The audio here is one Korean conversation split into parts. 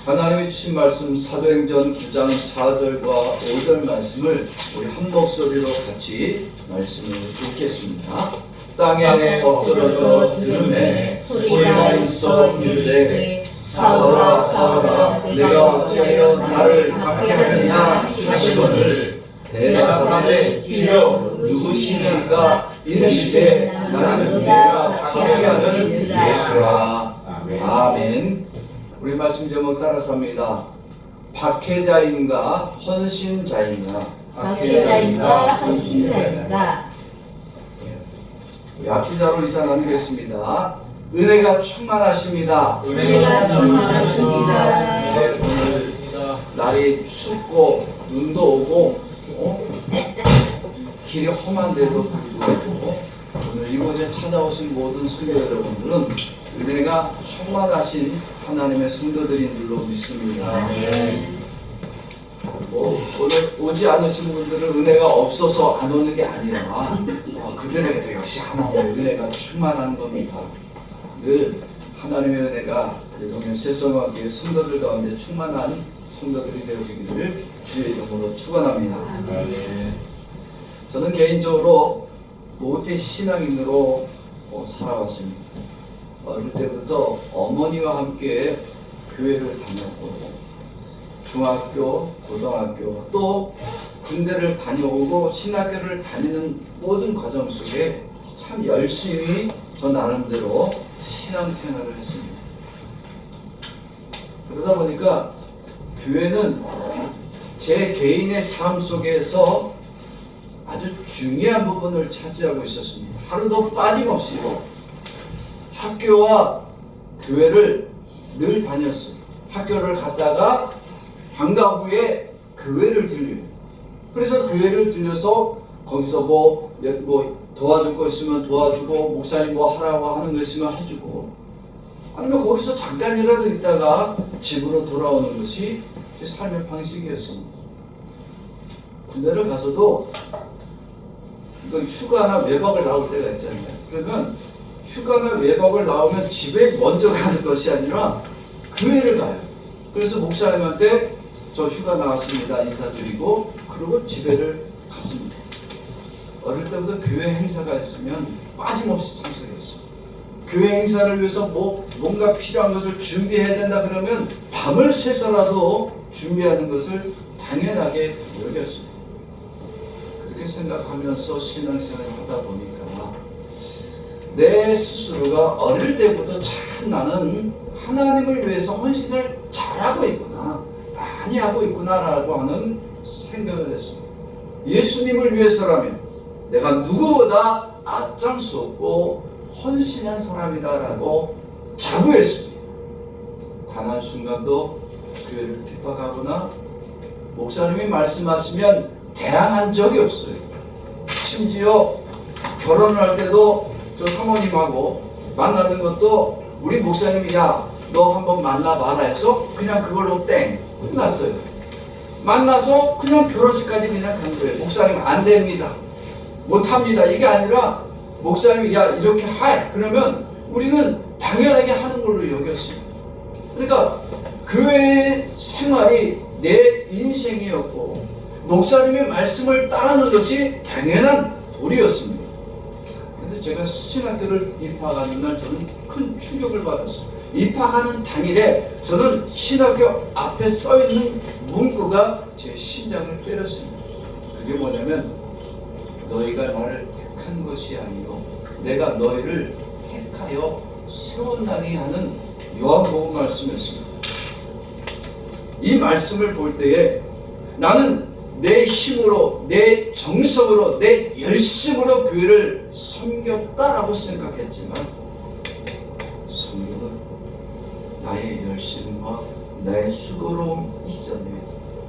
하나님이 주신 말씀 사도행전 9장 4절과 5절 말씀을 우리 한 목소리로 같이 말씀을 읽겠습니다. 땅에 엎드러져 들음에 소리가 있어 이르되 사울아 사울아 내가 어찌하여 나를 박해 하느냐 하시거늘 대답하되 주여 누구시니까 이르시되 나는 내가 박해하는 예수라. 아멘. 우리 말씀 제목 따라서 합니다. 박해자인가 헌신자인가? 박해자인가 헌신자인가? 우리 앞기자로 이사 나누겠습니다. 은혜가 충만하십니다. 은혜가 충만하십니다. 네, 오늘 날이 춥고 눈도 오고 길이 험한데도 불구하고 오늘 이곳에 찾아오신 모든 성도 여러분들은 은혜가 충만하신 하나님의 성도들인 줄로 믿습니다. 오늘 오지 않으신 분들은 은혜가 없어서 안 오는 게 아니라 그들에게도 역시 하나님의 은혜가 충만한 겁니다. 늘 하나님의 은혜가 동현 새성학교의 성도들 가운데 충만한 성도들이 되어지기를 주의 이름으로 축원합니다. 저는 개인적으로 모태 신앙인으로 살아왔습니다. 어릴 때부터 어머니와 함께 교회를 다녔고 중학교, 고등학교 또 군대를 다녀오고 신학교를 다니는 모든 과정 속에 참 열심히 저 나름대로 신앙생활을 했습니다. 그러다 보니까 교회는 제 개인의 삶 속에서 아주 중요한 부분을 차지하고 있었습니다. 하루도 빠짐없이 학교와 교회를 늘 다녔어요. 학교를 갔다가 방과 후에 교회를 들리고, 그래서 교회를 들려서 거기서 뭐 도와줄 거 있으면 도와주고, 목사님 뭐 하라고 하는 거 있으면 해주고, 아니면 거기서 잠깐이라도 있다가 집으로 돌아오는 것이 제 삶의 방식이었습니다. 군대를 가서도 휴가나 외박을 나올 때가 있잖아요. 그러면 휴가나 외박을 나오면 집에 먼저 가는 것이 아니라 교회를 가요. 그래서 목사님한테 저 휴가 나왔습니다 인사드리고 그러고 집에를 갔습니다. 어릴 때부터 교회 행사가 있으면 빠짐없이 참석했어요. 교회 행사를 위해서 뭔가 필요한 것을 준비해야 된다 그러면 밤을 새서라도 준비하는 것을 당연하게 여겼습니다. 그렇게 생각하면서 신앙생활을 하다 보니까 내 스스로가 어릴 때부터 참 나는 하나님을 위해서 헌신을 잘하고 있구나, 많이 하고 있구나라고 하는 생각을 했습니다. 예수님을 위해서라면 내가 누구보다 앞장섰고 헌신한 사람이다라고 자부했습니다. 단 한순간도 교회를 핍박하거나 목사님이 말씀하시면 대항한 적이 없어요. 심지어 결혼을 할 때도 저 사모님하고 만나는 것도 우리 목사님이 야 너 한번 만나봐라 해서 그냥 그걸로 땡 끝났어요. 만나서 그냥 결혼식까지 그냥 간 거예요. 목사님 안 됩니다, 못합니다 이게 아니라 목사님이 야 이렇게 해 그러면 우리는 당연하게 하는 걸로 여겼습니다. 그러니까 교회 생활이 내 인생이었고 목사님의 말씀을 따르는 것이 당연한 도리였습니다. 그래서 제가 신학교를 입학하는 날 저는 큰 충격을 받았어요. 입학하는 당일에 저는 신학교 앞에 써있는 문구가 제 심장을 때렸습니다. 그게 뭐냐면 너희가 나를 택한 것이 아니요 내가 너희를 택하여 세웠나니 하는 요한복음 말씀이었습니다. 이 말씀을 볼 때에 나는 내 힘으로, 내 정성으로, 내 열심으로 교회를 섬겼다라고 생각했지만 성경은 나의 열심과 나의 수고로움 이전에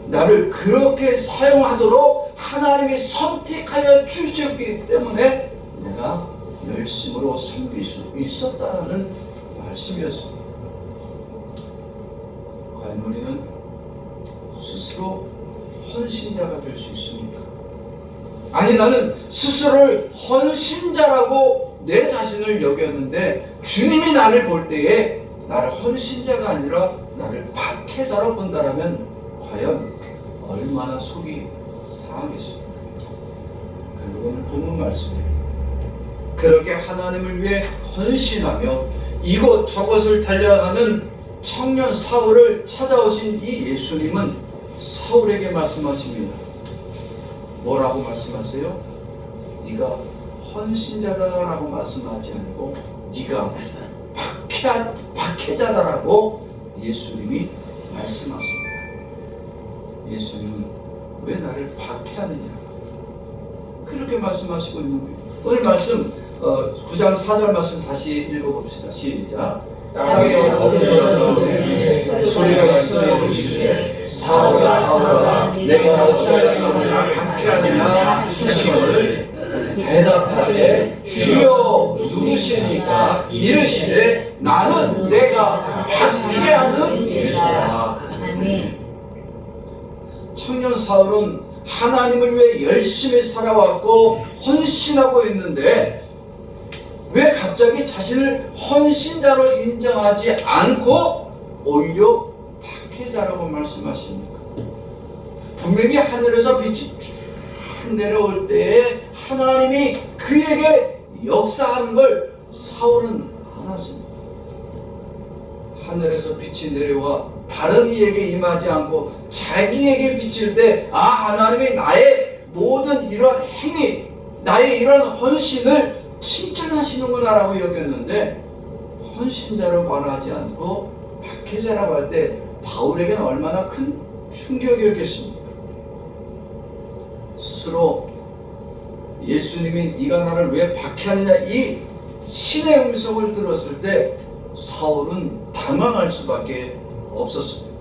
나를 그렇게 사용하도록 하나님이 선택하여 주셨기 때문에 내가 열심으로 섬길 수 있었다는 말씀이었습니다. 과연 우리는 스스로 헌신자가 될 수 있습니까? 아니 나는 스스로를 헌신자라고 내 자신을 여겼는데 주님이 나를 볼 때에 나를 헌신자가 아니라 나를 박해자로 본다라면 과연 얼마나 속이 상하겠습니까? 그리고 오늘 본문 말씀이에요. 그렇게 하나님을 위해 헌신하며 이곳 저곳을 달려가는 청년 사울을 찾아오신 이 예수님은 사울에게 말씀하십니다. 뭐라고 말씀하세요? 네가 헌신자다라고 말씀하지 않고 네가 박해자다라고 예수님이 말씀하십니다. 예수님은 왜 나를 박해하느냐 그렇게 말씀하시고 있는 거예요. 오늘 말씀 9장 4절 말씀 다시 읽어봅시다. 시작. 땅에 엎드려 소리가 있으며 이르되 사울아 사울아 내가 어찌하여 너를 박해하느냐 하시거늘 대답하되 주여 누구시니까 이르시되 나는 내가 박해하는 예수라. 청년 사울은 하나님을 위해 열심히 살아왔고 헌신하고 있는데 왜 갑자기 자신을 헌신자로 인정하지 않고 오히려 박해자라고 말씀하십니까? 분명히 하늘에서 빛이 쭉 내려올 때에 하나님이 그에게 역사하는 걸 사울은 알았습니다. 하늘에서 빛이 내려와 다른 이에게 임하지 않고 자기에게 비칠 때 하나님이 나의 모든 이런 행위, 나의 이런 헌신을 칭찬하시는구나 라고 여겼는데 헌신자로 말하지 않고 박해자라고 할 때 바울에게는 얼마나 큰 충격이었겠습니까? 스스로 예수님이 네가 나를 왜 박해하느냐 이 신의 음성을 들었을 때 사울은 당황할 수밖에 없었습니다.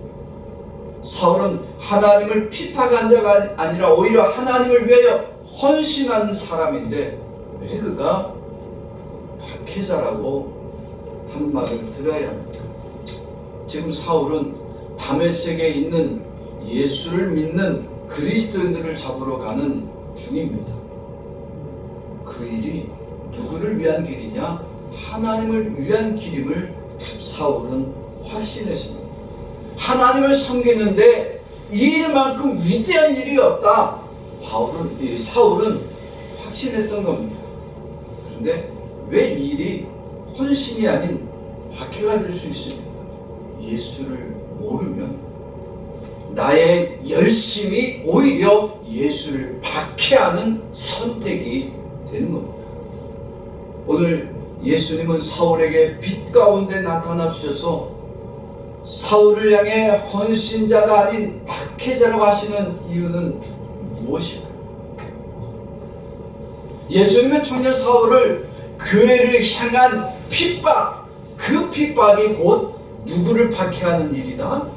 사울은 하나님을 핍박한 자가 아니라 오히려 하나님을 위하여 헌신한 사람인데 왜 그가 박해자라고 하는 말을 들어야 합니까? 지금 사울은 다메섹에 있는 예수를 믿는 그리스도인들을 잡으러 가는 중입니다. 그 일이 누구를 위한 길이냐? 하나님을 위한 길임을 사울은 확신했습니다. 하나님을 섬기는데 이 일만큼 위대한 일이 없다. 사울은 확신했던 겁니다. 그런데 왜 이 일이 헌신이 아닌 박해가 될 수 있습니까? 예수를 모르면 나의 열심이 오히려 예수를 박해하는 선택이 되는 겁니다. 오늘 예수님은 사울에게 빛 가운데 나타나 주셔서 사울을 향해 헌신자가 아닌 박해자라고 하시는 이유는 무엇일까요? 예수님은 청년 사울을 교회를 향한 핍박, 그 핍박이 곧 누구를 박해하는 일이다?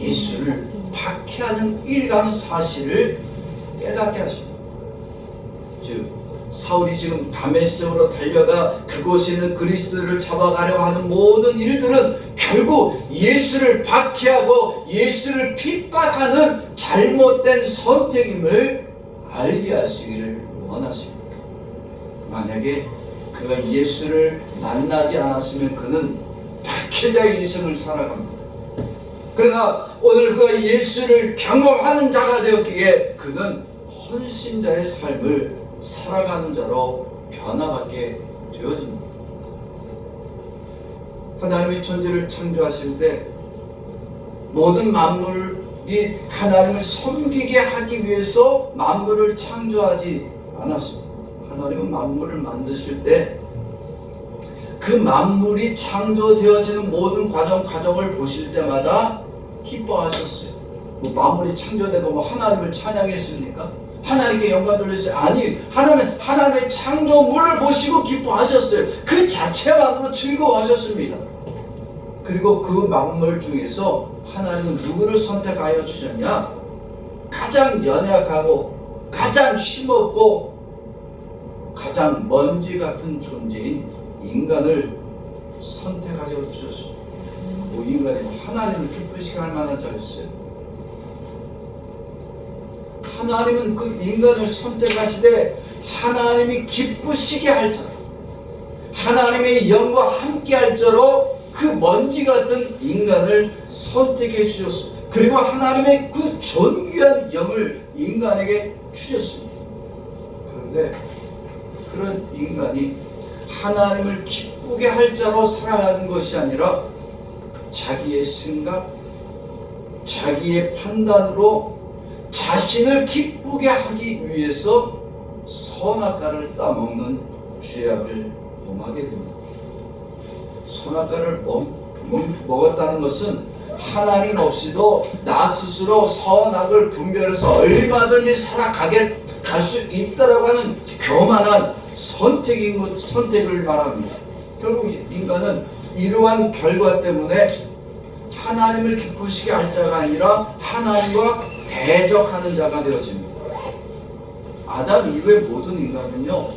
예수를 박해하는 일이라는 사실을 깨닫게 하십니다. 즉 사울이 지금 다메섹으로 달려가 그곳에 있는 그리스도를 잡아가려고 하는 모든 일들은 결국 예수를 박해하고 예수를 핍박하는 잘못된 선택임을 알게 하시기를 원하십니다. 만약에 그가 예수를 만나지 않았으면 그는 박해자의 인생을 살아갑니다. 그러나 오늘 그가 예수를 경험하는 자가 되었기에 그는 헌신자의 삶을 살아가는 자로 변화받게 되어집니다. 하나님이 천지를 창조하실 때 모든 만물이 하나님을 섬기게 하기 위해서 만물을 창조하지 않았습니다. 하나님은 만물을 만드실 때 그 만물이 창조되어지는 모든 과정을 보실 때마다 기뻐하셨어요. 만물이 창조되고 하나님을 찬양했습니까? 하나님께 영광 돌렸어요? 아니, 하나님의 창조물을 보시고 기뻐하셨어요. 그 자체만으로 즐거워하셨습니다. 그리고 그 만물 중에서 하나님은 누구를 선택하여 주셨냐? 가장 연약하고 가장 힘없고 가장 먼지 같은 존재인 인간을 선택하여 주셨습니다. 인간이 하나님을 기쁘시게 할 만한 자였어요. 하나님은 그 인간을 선택하시되 하나님이 기쁘시게 할 자로, 하나님의 영과 함께 할 자로 그 먼지 같은 인간을 선택해 주셨습니다. 그리고 하나님의 그 존귀한 영을 인간에게 주셨습니다. 그런데 그런 인간이 하나님을 기쁘게 할 자로 살아가는 것이 아니라 자기의 생각, 자기의 판단으로 자신을 기쁘게 하기 위해서 선악과를 따먹는 죄악을 범하게 됩니다. 선악과를 먹었다는 것은 하나님 없이도 나 스스로 선악을 분별해서 얼마든지 살아가게 갈 수 있다라고 하는 교만한 선택을 말합니다. 결국 인간은 이러한 결과 때문에 하나님을 기쁘시게 할 자가 아니라 하나님과 대적하는 자가 되어집니다. 아담 이후의 모든 인간은요,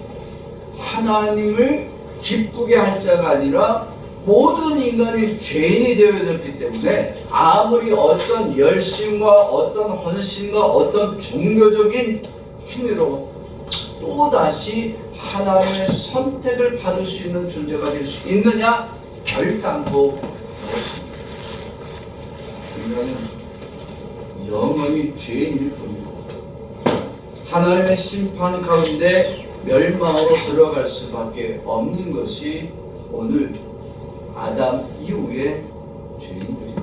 하나님을 기쁘게 할 자가 아니라 모든 인간이 죄인이 되어졌기 때문에 아무리 어떤 열심과 어떤 헌신과 어떤 종교적인 힘으로 또다시 하나님의 선택을 받을 수 있는 존재가 될 수 있느냐? 결단코 그렇습니다. 인간은 영원히 죄인일 뿐이고 하나님의 심판 가운데 멸망으로 들어갈 수밖에 없는 것이 오늘 아담 이후의 죄인들입니다.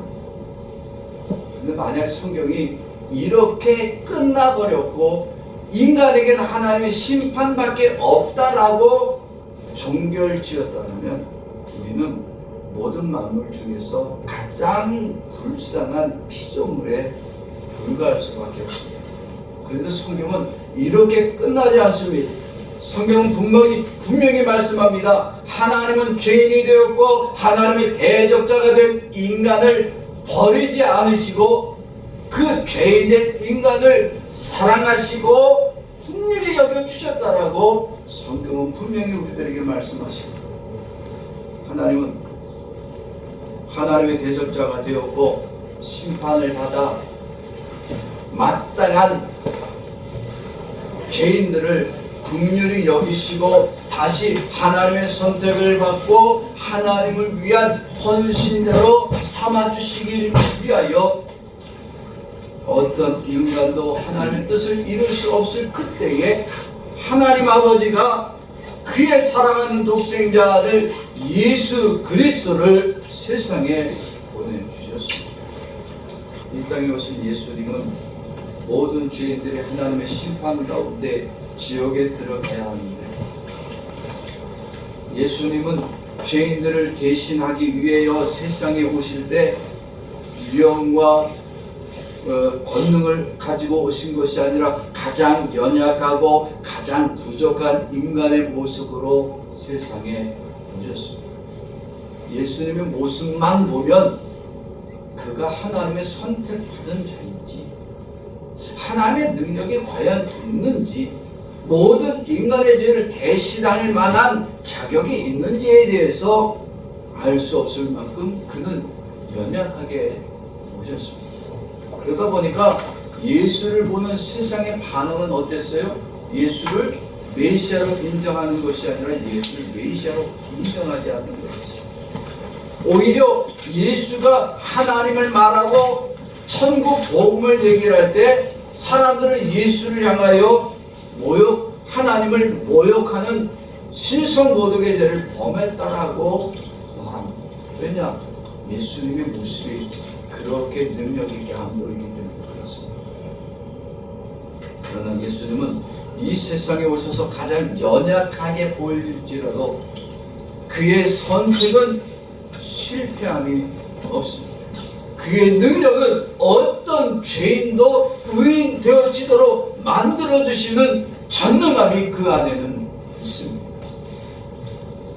그런데 만약 성경이 이렇게 끝나버렸고 인간에게는 하나님의 심판밖에 없다라고 종결지었다면 우리는 모든 만물 중에서 가장 불쌍한 피조물에 불과할 수밖에 없습니다. 그런데 성경은 이렇게 끝나지 않습니다. 성경은 분명히 말씀합니다. 하나님은 죄인이 되었고 하나님의 대적자가 된 인간을 버리지 않으시고 그 죄인된 인간을 사랑하시고 긍휼히 여겨주셨다라고 성경은 분명히 우리들에게 말씀하십니다. 하나님은 하나님의 대적자가 되었고 심판을 받아 마땅한 죄인들을 긍휼히 여기시고 다시 하나님의 선택을 받고 하나님을 위한 헌신자로 삼아주시길 위하여 어떤 인간도 하나님의 뜻을 이룰 수 없을 그때에 하나님 아버지가 그의 사랑하는 독생자 아들 예수 그리스도를 세상에 보내주셨습니다. 이 땅에 오신 예수님은 모든 죄인들이 하나님의 심판 가운데 지옥에 들어가야 하는데 예수님은 죄인들을 대신하기 위하여 세상에 오실 때 유형과 권능을 가지고 오신 것이 아니라 가장 연약하고 가장 부족한 인간의 모습으로 세상에 오셨습니다. 예수님의 모습만 보면 그가 하나님의 선택받은 자인지 하나님의 능력이 과연 있는지 모든 인간의 죄를 대신할 만한 자격이 있는지에 대해서 알 수 없을 만큼 그는 연약하게 오셨습니다. 그러다 보니까 예수를 보는 세상의 반응은 어땠어요? 예수를 메시아로 인정하는 것이 아니라 예수를 메시아로 인정하지 않는 것이죠. 오히려 예수가 하나님을 말하고 천국 복음을 얘기할 때 사람들은 예수를 향하여 하나님을 모욕하는 신성모독의 죄를 범했다라고 말합니다. 왜냐? 예수님의 모습이 그렇게 능력 있게 안 보이기 때문에 그렇습니다. 그러나 예수님은 이 세상에 오셔서 가장 연약하게 보일지라도 그의 선택은 실패함이 없습니다. 그의 능력은 어떤 죄인도 의인 되어지도록 만들어주시는 전능함이 그 안에는 있습니다.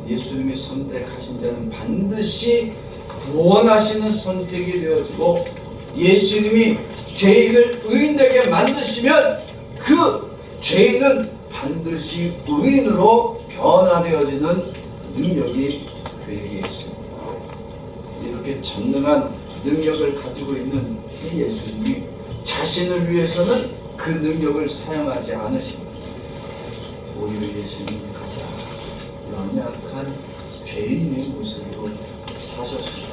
예수님이 선택하신 자는 반드시 구원하시는 선택이 되어지고 예수님이 죄인을 의인되게 만드시면 그 죄인은 반드시 의인으로 변화되어지는 능력이 그에게 있습니다. 이렇게 전능한 능력을 가지고 있는 이 예수님이 자신을 위해서는 그 능력을 사용하지 않으십니다. 오히려 예수님이 가장 연약한 죄인의 모습으로 하셨습니다.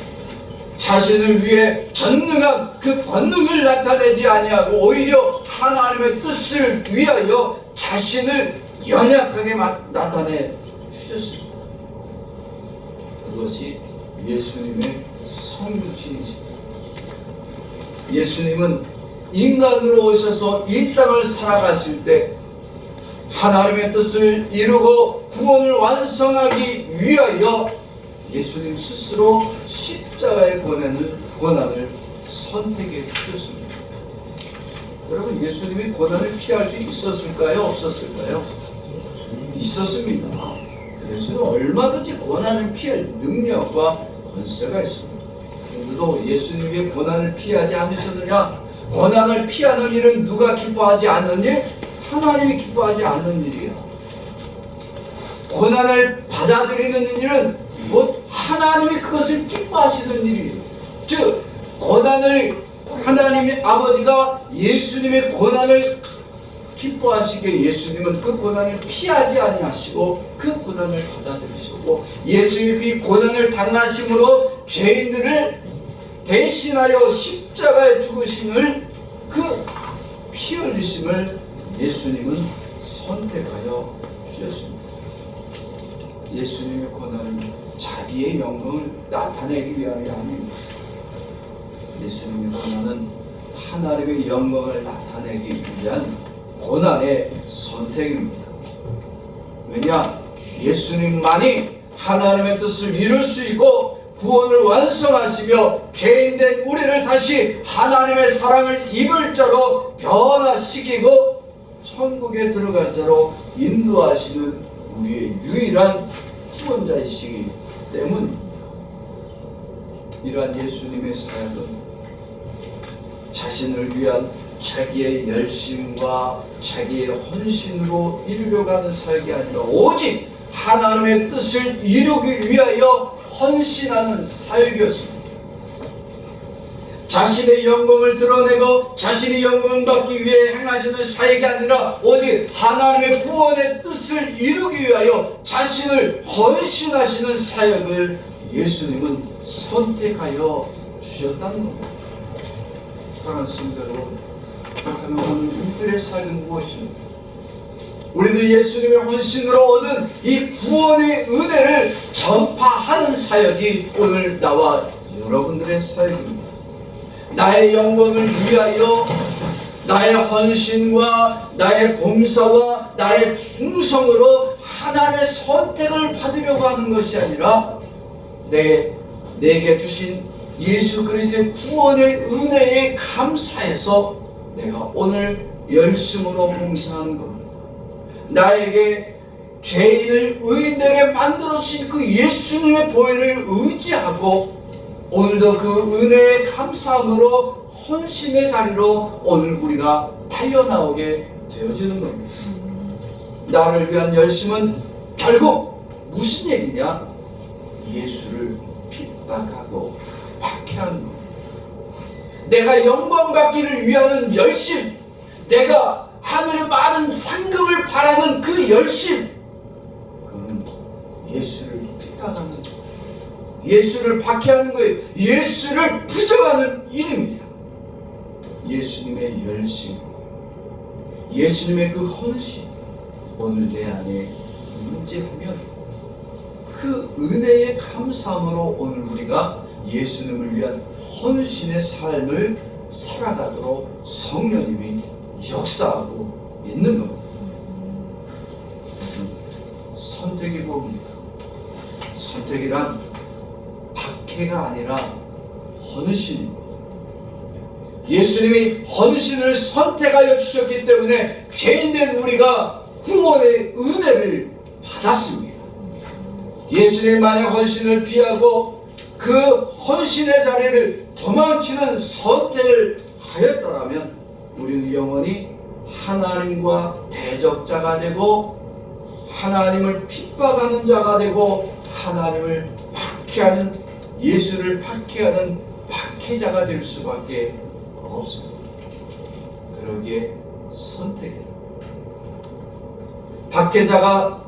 자신을 위해 전능한 그 권능을 나타내지 아니하고 오히려 하나님의 뜻을 위하여 자신을 연약하게 나타내 주셨습니다. 그것이 예수님의 성육신이십니다. 예수님은 인간으로 오셔서 이 땅을 살아가실 때 하나님의 뜻을 이루고 구원을 완성하기 위하여 예수님 스스로 십자가의 고난을 선택해 주셨습니다. 여러분, 예수님이 고난을 피할 수 있었을까요? 없었을까요? 있었습니다. 예수는 얼마든지 고난을 피할 능력과 권세가 있습니다. 오늘도 예수님의 고난을 피하지 않으셨느냐? 고난을 피하는 일은 누가 기뻐하지 않는 일? 하나님이 기뻐하지 않는 일이에요. 고난을 받아들이는 일은 곧 하나님이 그것을 기뻐하시는 일이에요. 즉 고난을 하나님의 아버지가 예수님의 고난을 기뻐하시기에 예수님은 그 고난을 피하지 아니하시고 그 고난을 받아들이시고 예수님이 그 고난을 당하심으로 죄인들을 대신하여 십자가에 죽으심을 그 피 흘리심을 예수님은 선택하여 주셨습니다. 예수님의 고난은 자기의 영광을 나타내기 위함이 아닙니다. 예수님의 고난은 하나님의 영광을 나타내기 위한 고난의 선택입니다. 왜냐? 예수님만이 하나님의 뜻을 이룰 수 있고 구원을 완성하시며 죄인된 우리를 다시 하나님의 사랑을 입을 자로 변화시키고 천국에 들어갈 자로 인도하시는 우리의 유일한 구원자이시기 때문입니다. 이러한 예수님의 사역은 자신을 위한 자기의 열심과 자기의 헌신으로 이루려고 하는 사역이 아니라 오직 하나님의 뜻을 이루기 위하여 헌신하는 사역이었습니다. 자신의 영광을 드러내고 자신이 영광받기 위해 행하시는 사역이 아니라 오직 하나님의 구원의 뜻을 이루기 위하여 자신을 헌신하시는 사역을 예수님은 선택하여 주셨다는 겁니다. 사랑하는 성도 여러분, 그렇다면 오늘 우리들의 사역은 무엇입니까? 우리는 예수님의 헌신으로 얻은 이 구원의 은혜를 전파하는 사역이 오늘 나와 여러분들의 사역입니다. 나의 영광을 위하여 나의 헌신과 나의 봉사와 나의 충성으로 하나님의 선택을 받으려고 하는 것이 아니라 내게 주신 예수 그리스도의 구원의 은혜에 감사해서 내가 오늘 열심으로 봉사하는 겁니다. 나에게 죄인을 의인되게 만들어주신 그 예수님의 보혈을 의지하고 오늘도 그 은혜에 감사함으로 헌신의 자리로 오늘 우리가 달려나오게 되어지는 겁니다. 나를 위한 열심은 결국 무슨 얘기냐? 예수를 핍박하고 박해하는 겁니다. 내가 영광 받기를 위하는 열심, 내가 하늘의 많은 상급을 바라는 그 열심, 그건 예수를 핍박하는 거예요. 예수를 박해하는 거예요. 예수를 부정하는 일입니다. 예수님의 열심, 예수님의 그 헌신, 오늘 내 안에 문제하면 그 은혜의 감사함으로 오늘 우리가 예수님을 위한 헌신의 삶을 살아가도록 성령님이 역사하고 있는 겁니다. 선택이 뭡니까? 선택이란 박해가 아니라 헌신입니다. 예수님이 헌신을 선택하여 주셨기 때문에 죄인된 우리가 구원의 은혜를 받았습니다. 예수님만의 헌신을 피하고 그 헌신의 자리를 도망치는 선택을 하였더라면 우리는 영원히 하나님과 대적자가 되고 하나님을 핍박하는 자가 되고 하나님을 박해하는, 예수를 박해하는 박해자가 될 수밖에 없습니다. 그러기에 선택이라.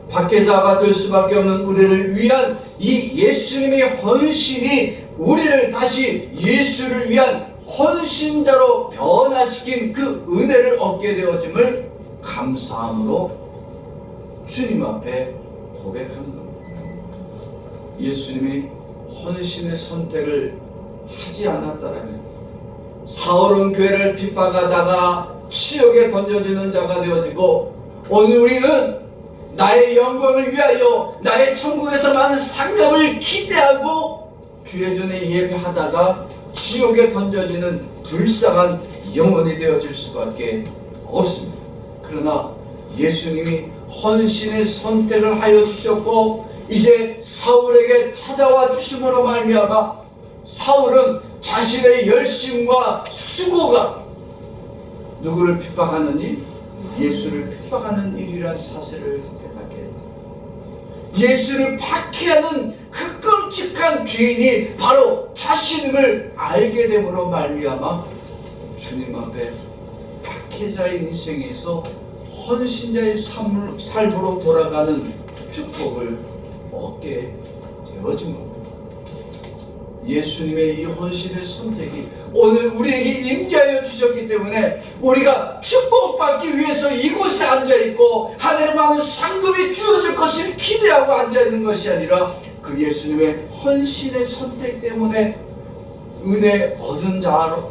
박해자가 될 수밖에 없는 우리를 위한 이 예수님의 헌신이 우리를 다시 예수를 위한 헌신자로 변화시킨 그 은혜를 얻게 되어짐을 감사함으로 주님 앞에 고백하는 겁니다. 예수님이 헌신의 선택을 하지 않았다라면 사울은 교회를 핍박하다가 지옥에 던져지는 자가 되어지고, 오늘 우리는 나의 영광을 위하여 나의 천국에서 많은 상급을 기대하고 주의 전에 예배하다가 지옥에 던져지는 불쌍한 영혼이 되어질 수밖에 없습니다. 그러나 예수님이 헌신의 선택을 하여 주셨고, 이제 사울에게 찾아와 주심으로 말미암아 사울은 자신의 열심과 수고가 누구를 핍박하는 일? 예수를 핍박하는 일이란 사실을 깨닫게 됩니다. 예수를 박해하는 그 끔찍한 죄인이 바로 자신임을 알게 됨으로 말미암아 주님 앞에 박해자의 인생에서 헌신자의 삶으로 돌아가는 축복을 얻게 되어진 겁니다. 예수님의 이 헌신의 선택이 오늘 우리에게 임재하여 주셨기 때문에 우리가 축복받기 위해서 이곳에 앉아있고 하늘의 많은 상급이 주어질 것을 기대하고 앉아있는 것이 아니라 그 예수님의 헌신의 선택 때문에 은혜 얻은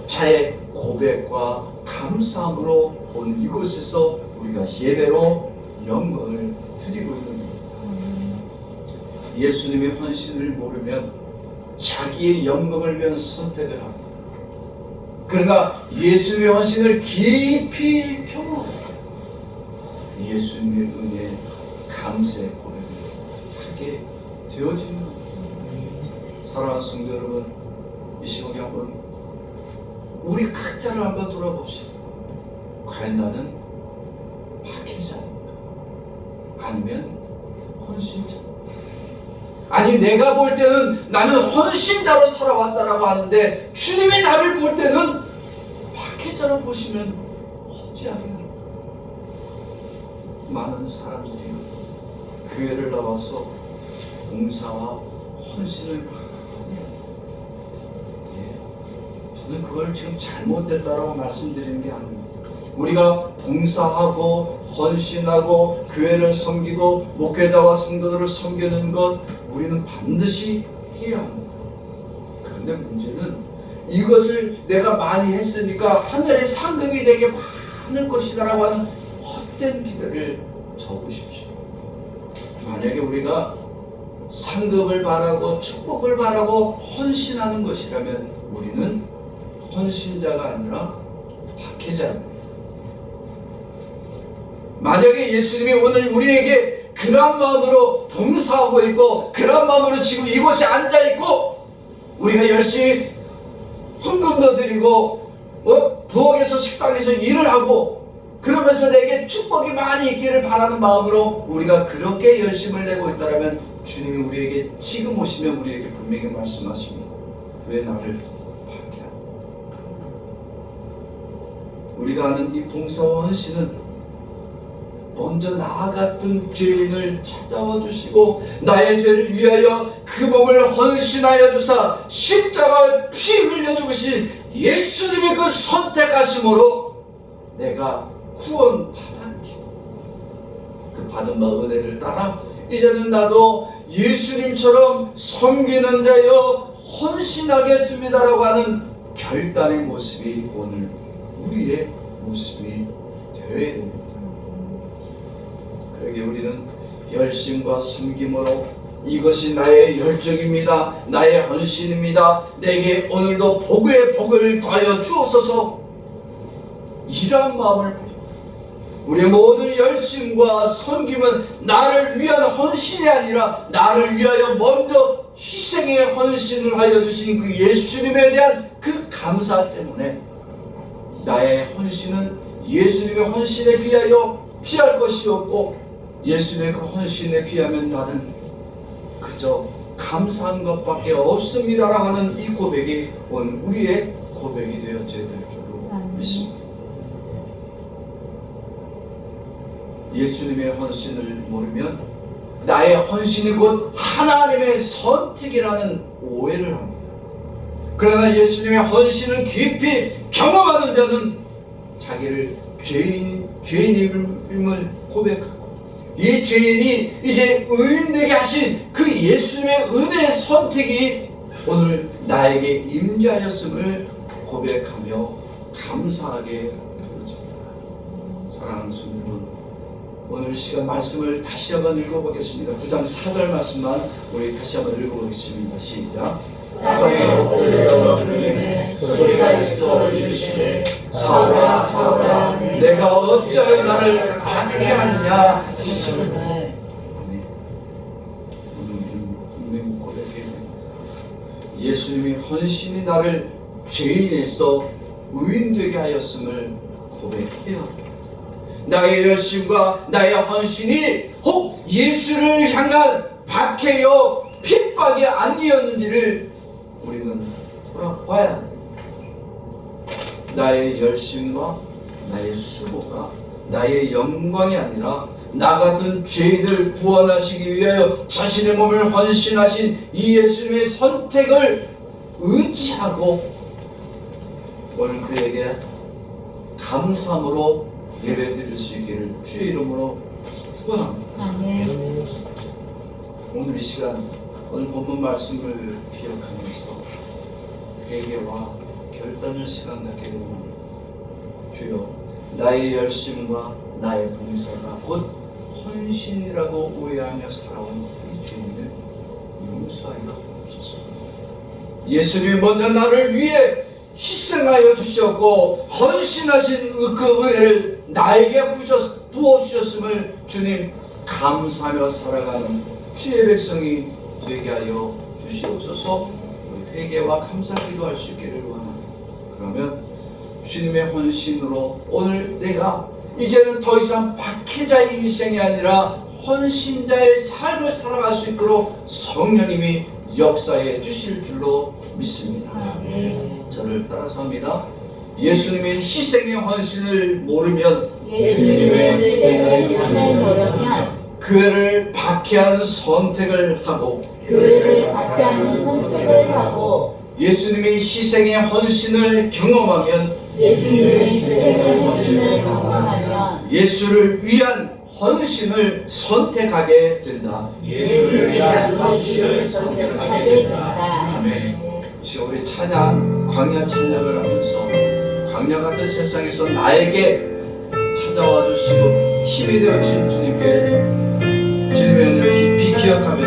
자의 고백과 감사함으로 오늘 이곳에서 우리가 예배로 영광을 드리고 있는 겁니다. 예수님의 헌신을 모르면 자기의 영광을 위한 선택을 합니다. 그러나 예수님의 헌신을 깊이 경험하고 예수님의 은혜에 감사의 고백을 하게 되어지는 겁니다. 사랑하는 성도 여러분, 이 시간에 한번 우리 각자를 한번 돌아봅시다. 과연 나는 박해자입니까? 아니면 헌신자? 아니, 내가 볼 때는 나는 헌신자로 살아왔다라고 하는데 주님이 나를 볼 때는 박해자로 보시면 어찌하겠습니까? 많은 사람들이 교회를 나와서 봉사와 헌신을 하면 저는 그걸 지금 잘못됐다라고 말씀드리는 게 아닙니다. 우리가 봉사하고 헌신하고 교회를 섬기고 목회자와 성도들을 섬기는 것 우리는 반드시 해야 합니다. 그런데 문제는 이것을 내가 많이 했으니까 하늘의 상급이 내게 많을 것이다라고 하는 헛된 기대를 접으십시오. 만약에 우리가 상급을 바라고 축복을 바라고 헌신하는 것이라면 우리는 헌신자가 아니라 박해자입니다. 만약에 예수님이 오늘 우리에게 그런 마음으로 봉사하고 있고 그런 마음으로 지금 이곳에 앉아있고 우리가 열심히 헌금도 드리고 부엌에서 식당에서 일을 하고 그러면서 내게 축복이 많이 있기를 바라는 마음으로 우리가 그렇게 열심을 내고 있다면 주님이 우리에게 지금 오시면 우리에게 분명히 말씀하십니다. 왜 나를 박해하냐? 우리가 하는 이 봉사와 헌신은 먼저 나 같은 죄인을 찾아와 주시고 나의 죄를 위하여 그 몸을 헌신하여 주사 십자가에 피 흘려 죽으신 예수님의 그 선택하심으로 내가 구원 받았니? 그 받은 바 은혜를 따라 이제는 나도 예수님처럼 섬기는 자여 헌신하겠습니다라고 하는 결단의 모습이 오늘 우리의 모습이 되어야 됩니다. 그러기에 우리는 열심과 섬김으로 이것이 나의 열정입니다. 나의 헌신입니다. 내게 오늘도 복의 복을 더하여 주옵소서. 이러한 마음을 버리고 우리의 모든 열심과 섬김은 나를 위한 헌신이 아니라 나를 위하여 먼저 희생의 헌신을 하여 주신 그 예수님에 대한 그 감사 때문에 나의 헌신은 예수님의 헌신에 비하여 피할 것이 없고 예수님의 그 헌신에 비하면 나는 그저 감사한 것밖에 없습니다라고 하는 이 고백이 오늘 우리의 고백이 되어져야 될 줄로 믿습니다. 예수님의 헌신을 모르면 나의 헌신이 곧 하나님의 선택이라는 오해를 합니다. 그러나 예수님의 헌신을 깊이 경험하는 자는 자기를 죄인임을 고백하고 이 죄인이 이제 의인되게 하신 그 예수님의 은혜의 선택이 오늘 나에게 임재하였음을 고백하며 감사하게 되어집니다. 사랑하는 성도 여러분, 오늘 시간 말씀을 다시 한번 읽어보겠습니다. 9장 4절 말씀만 우리 다시 한번 읽어보겠습니다. 시작. 땅에 엎드려 부르매 소리가 있어 이르시되 사울아 사울아 내가 어찌하여 나를 박해하느냐 하시는 오늘 분명히 고백해야 됩니다. 예수님의 헌신이 나를 죄인에서 의인되게 하였음을 고백해야 합니다. 나의 열심과 나의 헌신이 혹 예수를 향한 박해여 핍박이 아니었는지를 우리는 돌아봐야 합니다. 나의 열심과 나의 수고가 나의 영광이 아니라 나 같은 죄인을 구원하시기 위하여 자신의 몸을 헌신하신 이 예수님의 선택을 의지하고 오늘 그에게 감사함으로 예배드릴 수 있기를 주의 이름으로 축원합니다. 아멘. 오늘 이 시간 오늘 본문 말씀을 기억하면서 회개와 결단의 시간 갖게 되는 주여 나의 열심과 나의 봉사가 곧 헌신이라고 오해하며 살아온 이 죄인을 용서하여 주옵소서. 예수님이 먼저 나를 위해 희생하여 주셨고 헌신하신 그 은혜를 나에게 부어주셨음을 주님 감사하며 살아가는 주의 백성이 되게 하여 주시옵소서. 우리 회개와 감사 기도할 수 있기를 원합니다. 그러면 주님의 헌신으로 오늘 내가 이제는 더 이상 박해자의 인생이 아니라 헌신자의 삶을 살아갈 수 있도록 성령님이 역사해 주실 줄로 믿습니다. 아멘. 저를 따라서 합니다. 예수님의 희생의 헌신을 모르면 예수님의 희생의 헌신을 모르면 교회를 박해하는 선택을 하고 교회를 박해하는 선택을 하고 예수님의 희생의 헌신을 경험하면 예수님의 희생의 헌신을 경험하면 예수를 위한 헌신을 선택하게 된다. 예수를 위한 헌신을 선택하게 된다. 아멘. 지금 우리 찬양, 광야 찬양을 하면서 광야 같은 세상에서 나에게 찾아와 주시고 힘이 되어 주신 주님께 주님의 은혜를 깊이 기억하며